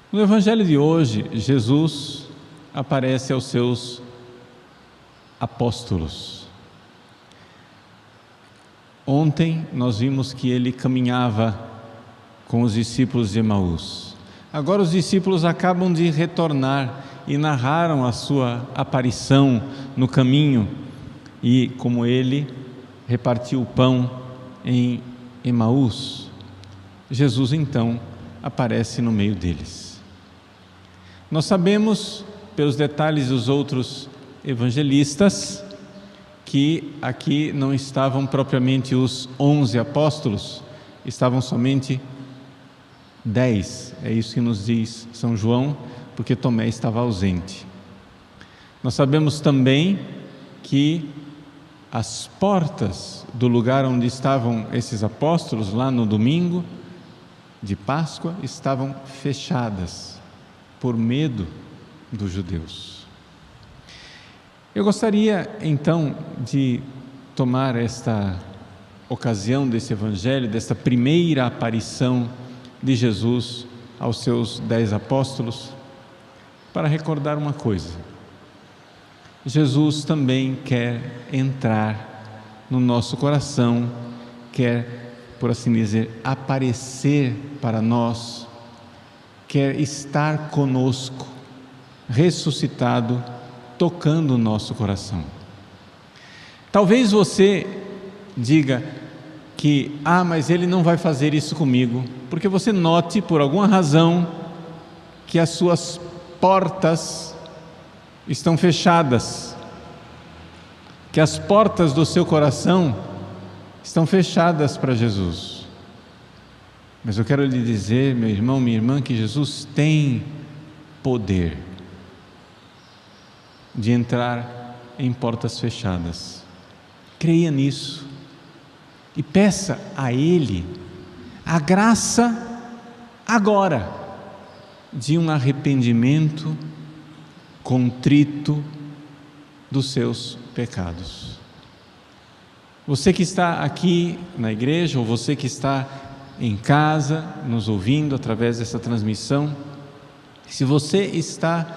No Evangelho de hoje, Jesus aparece aos seus apóstolos. Ontem nós vimos que ele caminhava com os discípulos de Emaús. Agora os discípulos acabam de retornar e narraram a sua aparição no caminho e como ele repartiu o pão em Emaús. Jesus então aparece no meio deles. Nós sabemos, pelos detalhes dos outros evangelistas, que aqui não estavam propriamente os 11 apóstolos, estavam somente 10, é isso que nos diz São João, porque Tomé estava ausente. Nós sabemos também que as portas do lugar onde estavam esses apóstolos, lá no domingo de Páscoa, estavam fechadas, por medo dos judeus. Eu gostaria então de tomar esta ocasião desse evangelho, desta primeira aparição de Jesus aos seus 10 apóstolos, para recordar uma coisa: Jesus também quer entrar no nosso coração, quer, por assim dizer, aparecer para nós, quer estar conosco, ressuscitado, tocando o nosso coração. Talvez você diga que, mas ele não vai fazer isso comigo, porque você note, por alguma razão, que as suas portas estão fechadas, que as portas do seu coração estão fechadas para Jesus. Mas eu quero lhe dizer, meu irmão, minha irmã, que Jesus tem poder de entrar em portas fechadas. Creia nisso e peça a Ele a graça agora de um arrependimento contrito dos seus pecados. Você que está aqui na igreja, ou você que está em casa, nos ouvindo através dessa transmissão, se você está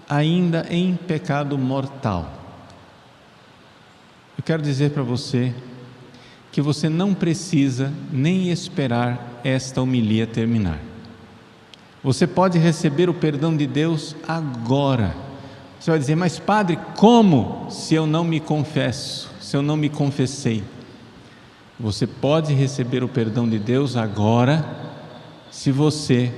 ainda em pecado mortal, eu quero dizer para você que você não precisa nem esperar esta homilia terminar. Você pode receber o perdão de Deus agora. Você vai dizer: mas padre, como se eu não me confesso, se eu não me confessei? Você pode receber o perdão de Deus agora, se você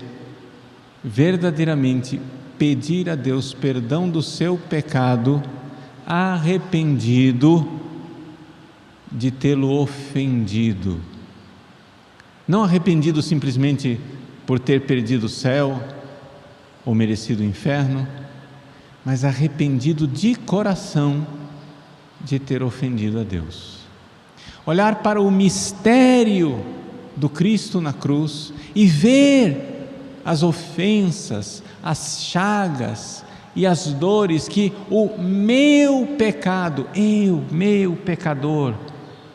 verdadeiramente pedir a Deus perdão do seu pecado, arrependido de tê-lo ofendido. Não arrependido simplesmente por ter perdido o céu ou merecido o inferno, mas arrependido de coração de ter ofendido a Deus. Olhar para o mistério do Cristo na cruz e ver as ofensas, as chagas e as dores que o meu pecado, eu, meu pecador,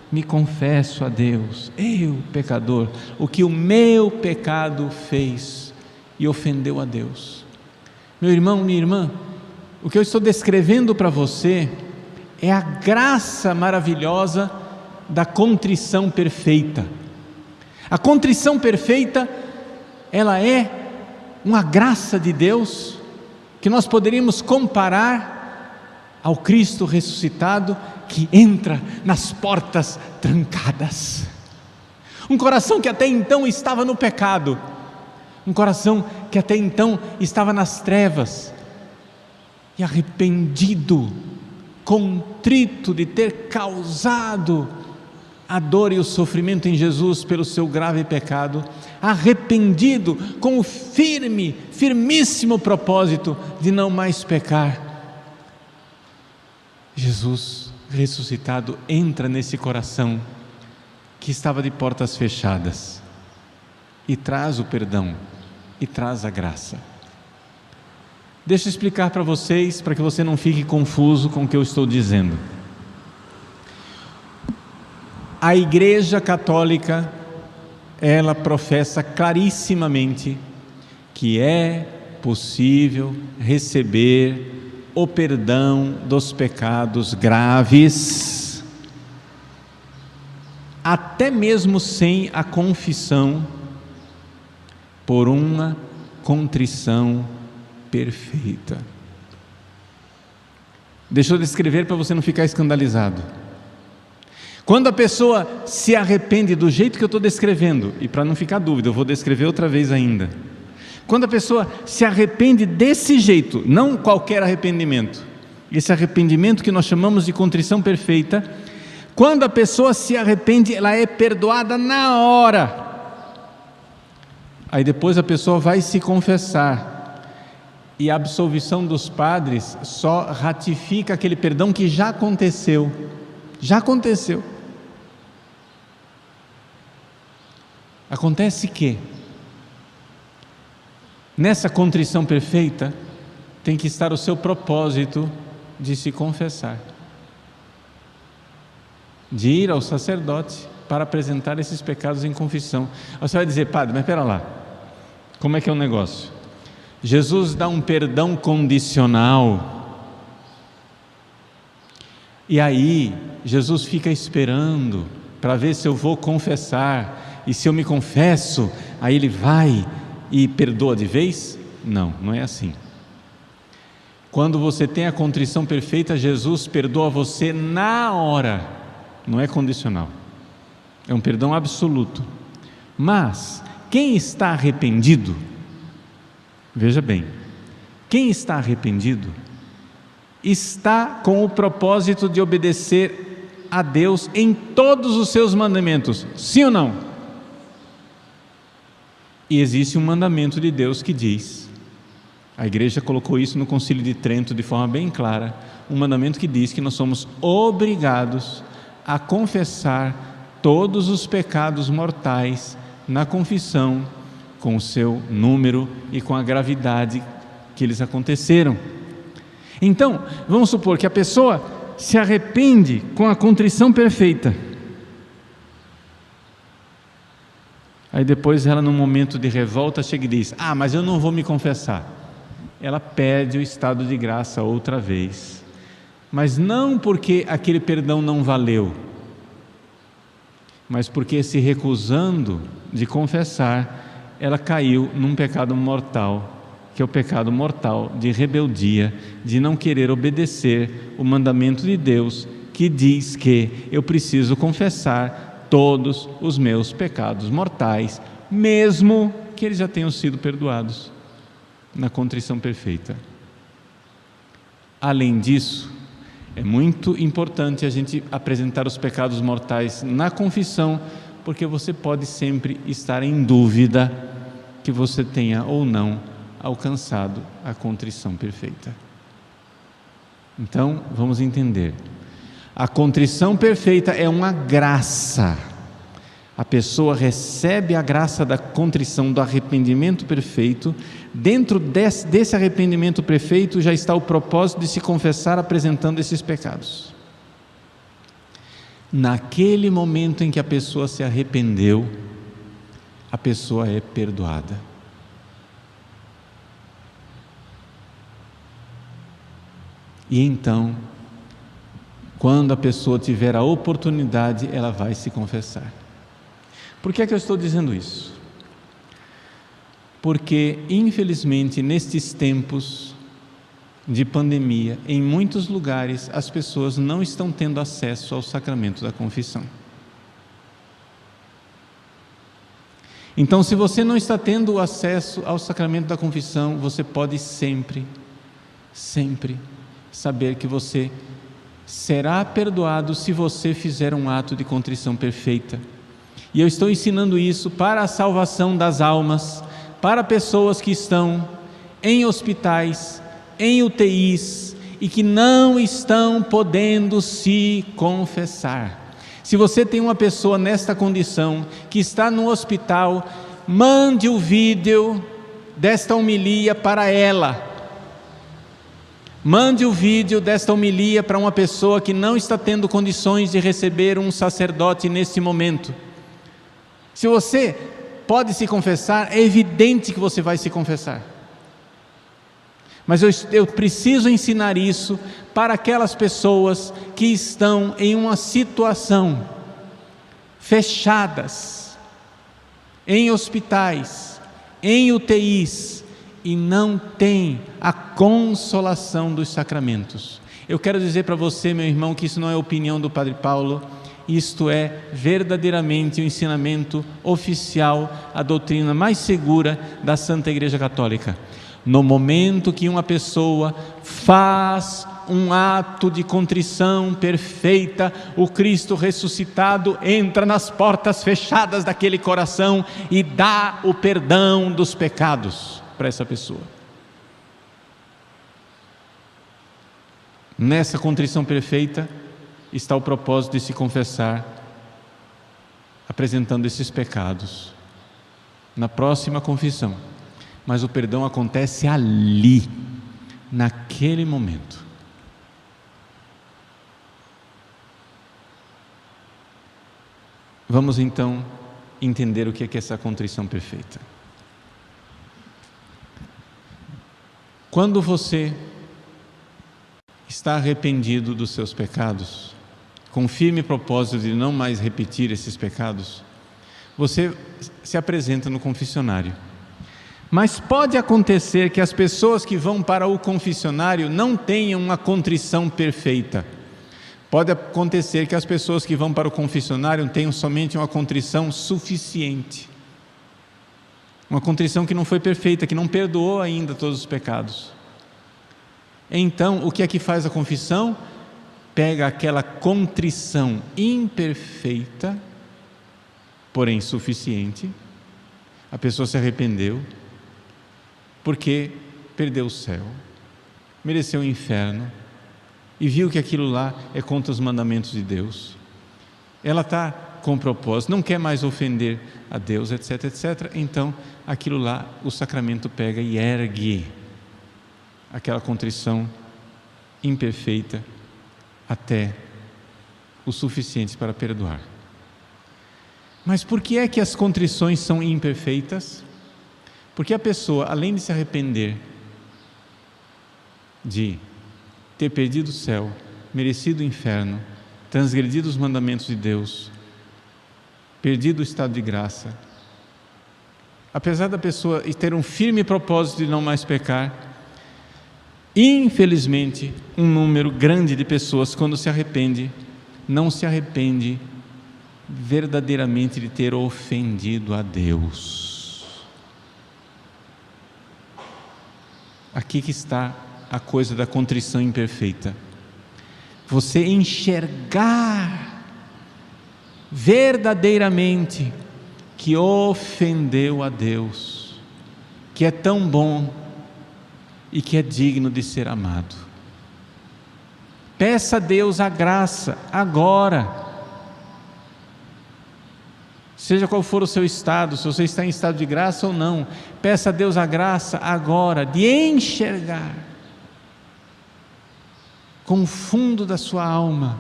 me confesso a Deus, eu, pecador, o que o meu pecado fez e ofendeu a Deus. Meu irmão, minha irmã, o que eu estou descrevendo para você é a graça maravilhosa da contrição perfeita. A contrição perfeita, ela é uma graça de Deus que nós poderíamos comparar ao Cristo ressuscitado que entra nas portas trancadas. Um coração que até então estava no pecado, um coração que até então estava nas trevas, e arrependido, contrito de ter causado a dor e o sofrimento em Jesus pelo seu grave pecado, arrependido com o firmíssimo propósito de não mais pecar. Jesus ressuscitado entra nesse coração que estava de portas fechadas e traz o perdão e traz a graça. Deixa eu explicar para vocês, para que você não fique confuso com o que eu estou dizendo. A Igreja Católica, ela professa clarissimamente que é possível receber o perdão dos pecados graves, até mesmo sem a confissão, por uma contrição perfeita. Deixa eu descrever para você não ficar escandalizado. Quando a pessoa se arrepende do jeito que eu estou descrevendo, e para não ficar dúvida, eu vou descrever outra vez ainda. Quando a pessoa se arrepende desse jeito, não qualquer arrependimento, esse arrependimento que nós chamamos de contrição perfeita, quando a pessoa se arrepende, ela é perdoada na hora. Aí depois a pessoa vai se confessar, e a absolvição dos padres só ratifica aquele perdão que já aconteceu. Já aconteceu. Acontece que nessa contrição perfeita tem que estar o seu propósito de se confessar, de ir ao sacerdote para apresentar esses pecados em confissão. Você vai dizer: padre, mas espera lá, como é que é o negócio? Jesus dá um perdão condicional, e aí Jesus fica esperando para ver se eu vou confessar, e se eu me confesso, aí ele vai e perdoa de vez? Não, não é assim. Quando você tem a contrição perfeita, Jesus perdoa você na hora, não é condicional, é um perdão absoluto. Mas quem está arrependido, veja bem, quem está arrependido está com o propósito de obedecer a Deus em todos os seus mandamentos, sim ou não? E existe um mandamento de Deus que diz, a igreja colocou isso no Concílio de Trento de forma bem clara, um mandamento que diz que nós somos obrigados a confessar todos os pecados mortais na confissão, com o seu número e com a gravidade que eles aconteceram. Então, vamos supor que a pessoa se arrepende com a contrição perfeita. Aí depois ela, num momento de revolta, chega e diz: mas eu não vou me confessar. Ela pede o estado de graça outra vez, mas não porque aquele perdão não valeu, mas porque, se recusando de confessar, ela caiu num pecado mortal, que é o pecado mortal de rebeldia, de não querer obedecer o mandamento de Deus, que diz que eu preciso confessar todos os meus pecados mortais, mesmo que eles já tenham sido perdoados na contrição perfeita. Além disso, é muito importante a gente apresentar os pecados mortais na confissão, porque você pode sempre estar em dúvida que você tenha ou não alcançado a contrição perfeita. Então, vamos entender. A contrição perfeita é uma graça. A pessoa recebe a graça da contrição, do arrependimento perfeito. Dentro desse arrependimento perfeito já está o propósito de se confessar apresentando esses pecados. Naquele momento em que a pessoa se arrependeu, a pessoa é perdoada. E então, quando a pessoa tiver a oportunidade, ela vai se confessar. Por que é que eu estou dizendo isso? Porque, infelizmente, nestes tempos de pandemia, em muitos lugares, as pessoas não estão tendo acesso ao sacramento da confissão. Então, se você não está tendo acesso ao sacramento da confissão, você pode sempre saber que você será perdoado se você fizer um ato de contrição perfeita. E eu estou ensinando isso para a salvação das almas, para pessoas que estão em hospitais, em UTIs e que não estão podendo se confessar. Se você tem uma pessoa nesta condição, que está no hospital, mande o vídeo desta homilia para ela. Mande o vídeo desta homilia para uma pessoa que não está tendo condições de receber um sacerdote nesse momento. Se você pode se confessar, é evidente que você vai se confessar. Mas eu preciso ensinar isso para aquelas pessoas que estão em uma situação fechadas, em hospitais, em UTIs, e não têm a consolação dos sacramentos. Eu quero dizer para você, meu irmão, que isso não é opinião do Padre Paulo, isto é verdadeiramente o ensinamento oficial, a doutrina mais segura da Santa Igreja Católica. No momento que uma pessoa faz um ato de contrição perfeita, o Cristo ressuscitado entra nas portas fechadas daquele coração e dá o perdão dos pecados para essa pessoa. Nessa contrição perfeita está o propósito de se confessar, apresentando esses pecados na próxima confissão. Mas o perdão acontece ali, naquele momento. Vamos então entender o que é essa contrição perfeita. Quando você está arrependido dos seus pecados, com firme propósito de não mais repetir esses pecados, você se apresenta no confessionário. Mas pode acontecer que as pessoas que vão para o confessionário não tenham uma contrição perfeita. Pode acontecer que as pessoas que vão para o confessionário tenham somente uma contrição suficiente. Uma contrição que não foi perfeita, que não perdoou ainda todos os pecados. Então, o que é que faz a confissão? Pega aquela contrição imperfeita, porém suficiente. A pessoa se arrependeu, porque perdeu o céu, mereceu o inferno, e viu que aquilo lá é contra os mandamentos de Deus. Ela está com propósito, não quer mais ofender a Deus, etc, etc. Então, aquilo lá, o sacramento pega e ergue aquela contrição imperfeita até o suficiente para perdoar. Mas por que é que as contrições são imperfeitas? Porque a pessoa, além de se arrepender de ter perdido o céu, merecido o inferno, transgredido os mandamentos de Deus, perdido o estado de graça, apesar da pessoa ter um firme propósito de não mais pecar, infelizmente, um número grande de pessoas, quando se arrepende, não se arrepende verdadeiramente de ter ofendido a Deus. Aqui que está a coisa da contrição imperfeita. Você enxergar verdadeiramente que ofendeu a Deus, que é tão bom e que é digno de ser amado. Peça a Deus a graça agora. Seja qual for o seu estado, se você está em estado de graça ou não, peça a Deus a graça agora de enxergar com o fundo da sua alma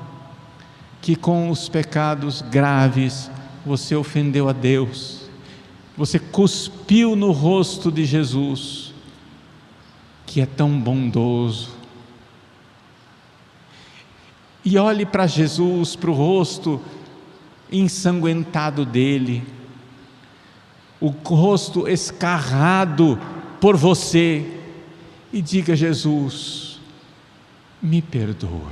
que com os pecados graves você ofendeu a Deus, você cuspiu no rosto de Jesus, que é tão bondoso, e olhe para Jesus, para o rosto ensanguentado dele, o rosto escarrado por você, e diga: Jesus, me perdoa.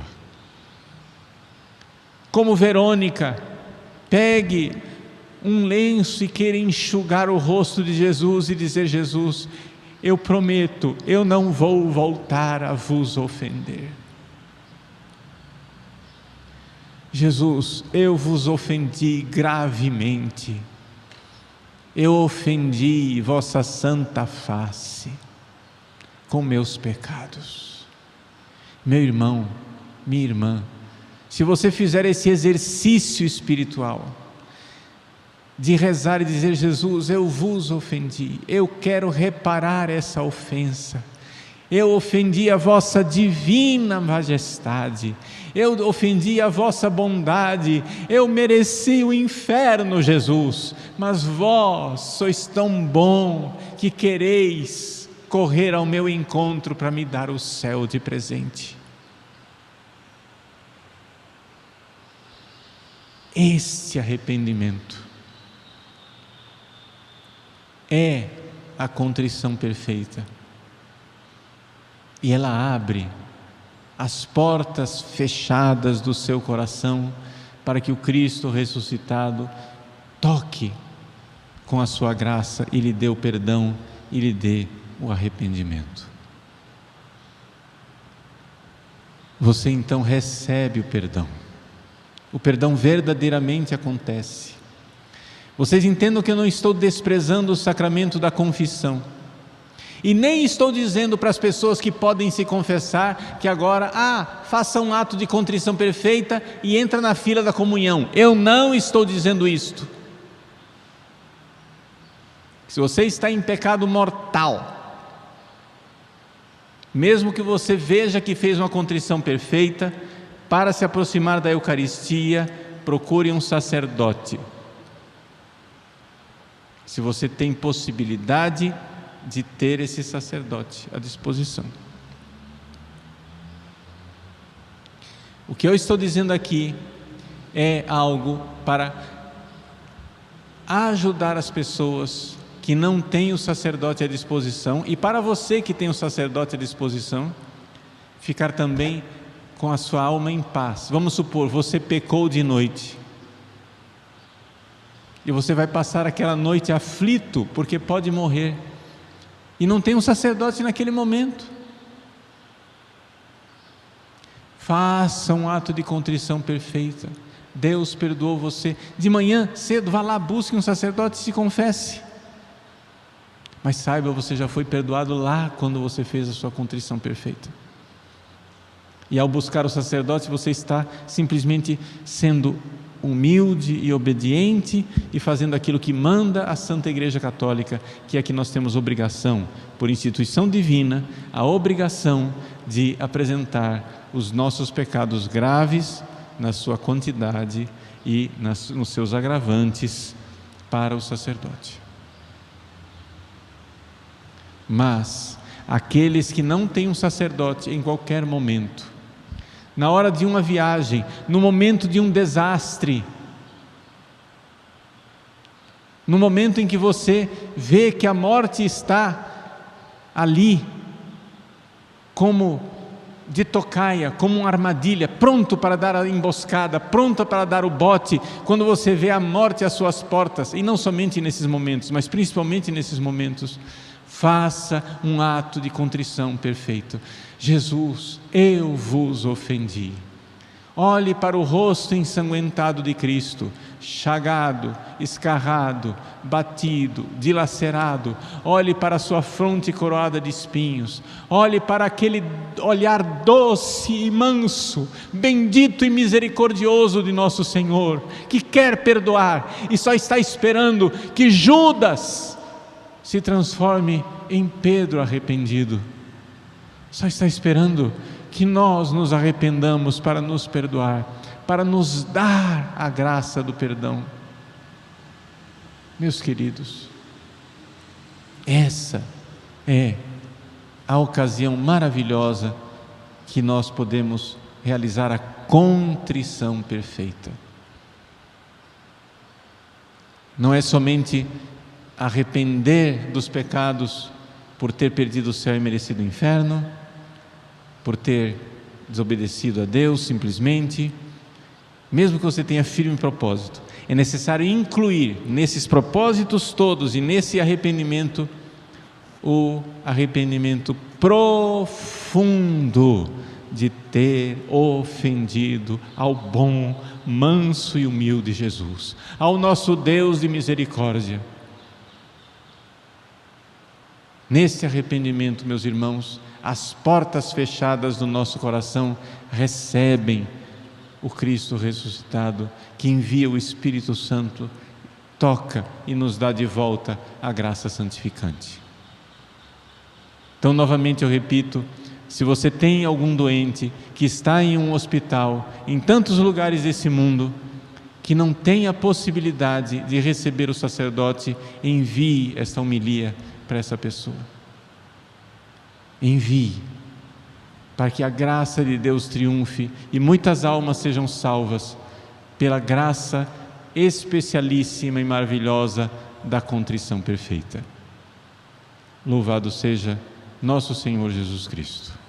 Como Verônica, pegue um lenço e queira enxugar o rosto de Jesus e dizer: Jesus, eu prometo, eu não vou voltar a vos ofender. Jesus, eu vos ofendi gravemente, eu ofendi vossa santa face com meus pecados. Meu irmão, minha irmã, se você fizer esse exercício espiritual de rezar e dizer: Jesus, eu vos ofendi, eu quero reparar essa ofensa, eu ofendi a vossa divina majestade, eu ofendi a vossa bondade, eu mereci o inferno, Jesus, mas vós sois tão bom que quereis correr ao meu encontro para me dar o céu de presente. Este arrependimento é a contrição perfeita, e ela abre as portas fechadas do seu coração para que o Cristo ressuscitado toque com a sua graça e lhe dê o perdão e lhe dê o arrependimento. Você então recebe o perdão. O perdão verdadeiramente acontece. Vocês entendam que eu não estou desprezando o sacramento da confissão, e nem estou dizendo para as pessoas que podem se confessar que agora, faça um ato de contrição perfeita e entra na fila da comunhão. Eu não estou dizendo isto. Se você está em pecado mortal, mesmo que você veja que fez uma contrição perfeita, para se aproximar da Eucaristia, procure um sacerdote. Se você tem possibilidade de ter esse sacerdote à disposição. O que eu estou dizendo aqui é algo para ajudar as pessoas que não têm o sacerdote à disposição, e para você que tem o sacerdote à disposição, ficar também com a sua alma em paz. Vamos supor, você pecou de noite, e você vai passar aquela noite aflito, porque pode morrer, e não tem um sacerdote naquele momento. Faça um ato de contrição perfeita. Deus perdoou você. De manhã cedo, vá lá, busque um sacerdote e se confesse. Mas saiba, você já foi perdoado lá quando você fez a sua contrição perfeita. E ao buscar o sacerdote, você está simplesmente sendo humilde e obediente e fazendo aquilo que manda a Santa Igreja Católica, que é que nós temos obrigação, por instituição divina, a obrigação de apresentar os nossos pecados graves na sua quantidade e nos seus agravantes para o sacerdote. Mas aqueles que não têm um sacerdote em qualquer momento, na hora de uma viagem, no momento de um desastre, no momento em que você vê que a morte está ali, como de tocaia, como uma armadilha, pronto para dar a emboscada, pronto para dar o bote, quando você vê a morte às suas portas, e não somente nesses momentos, mas principalmente nesses momentos, faça um ato de contrição perfeito. Jesus, eu vos ofendi. Olhe para o rosto ensanguentado de Cristo, chagado, escarrado, batido, dilacerado. Olhe para a sua fronte coroada de espinhos. Olhe para aquele olhar doce e manso, bendito e misericordioso de nosso Senhor, que quer perdoar e só está esperando que Judas se transforme em Pedro arrependido. Só está esperando que nós nos arrependamos para nos perdoar, para nos dar a graça do perdão. Meus queridos, essa é a ocasião maravilhosa que nós podemos realizar a contrição perfeita. Não é somente arrepender dos pecados por ter perdido o céu e merecido o inferno, por ter desobedecido a Deus simplesmente. Mesmo que você tenha firme propósito, é necessário incluir nesses propósitos todos e nesse arrependimento o arrependimento profundo de ter ofendido ao bom, manso e humilde Jesus, ao nosso Deus de misericórdia. Nesse arrependimento, meus irmãos, as portas fechadas do nosso coração recebem o Cristo ressuscitado, que envia o Espírito Santo, toca e nos dá de volta a graça santificante. Então, novamente eu repito, se você tem algum doente que está em um hospital, em tantos lugares desse mundo, que não tem a possibilidade de receber o sacerdote, envie esta homilia para essa pessoa. Envie, para que a graça de Deus triunfe e muitas almas sejam salvas pela graça especialíssima e maravilhosa da contrição perfeita. Louvado seja nosso Senhor Jesus Cristo.